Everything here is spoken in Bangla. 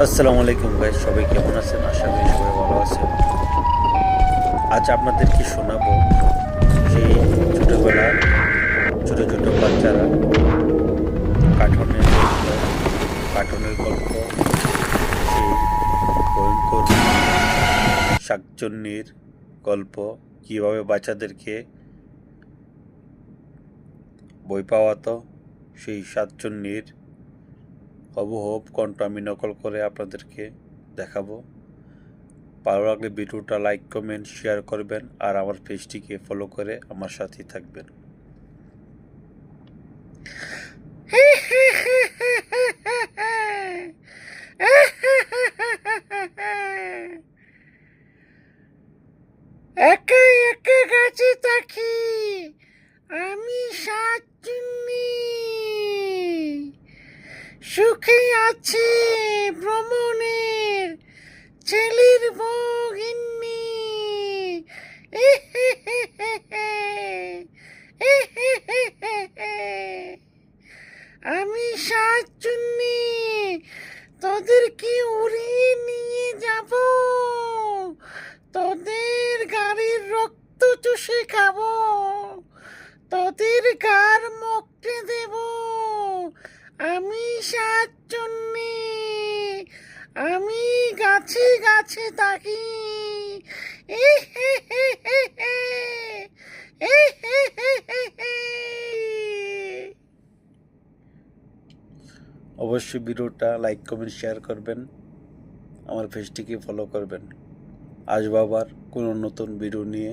আসসালামু আলাইকুম গাইস, সবাই কেমন আছেন? আশা করি সবাই ভালো আছেন। আজ আপনাদেরকে শোনাবো সেই ছোটবেলার ছোট ছোট বাচ্চারা কার্টুনের গল্প কার্টুনের গল্প সেই ভয়ঙ্কর শাকচুন্নির গল্প, কিভাবে বাচ্চাদেরকে বই পাওয়াতো। সেই শাকচুন্নির হুবহু কণ্ঠ আমি নকল করে আপনাদেরকে দেখাবো। ভালো লাগলে ভিডিওটা লাইক কমেন্ট শেয়ার করবেন আর আমার পেজটিকে ফলো করে আমার সাথেই থাকবেন। একা একা গাছে থাকি, আমি সাতচুন্নি। সুখে আছে ভ্রমণের ছেলের বগিন্নি। আমি সাতচুন্নি, তোদেরকে উড়িয়ে নিয়ে যাব, তোদের গাড়ির রক্ত চুষে খাবো, তোদের গার মকটে দেব। আমি সাতচুন্নি, আমি গাছে গাছে থাকি। অবশ্যই ভিডিওটা লাইক কমেন্ট শেয়ার করবেন, আমার পেজটিকে ফলো করবেন। আসবো আবার কোনো নতুন ভিডিও নিয়ে।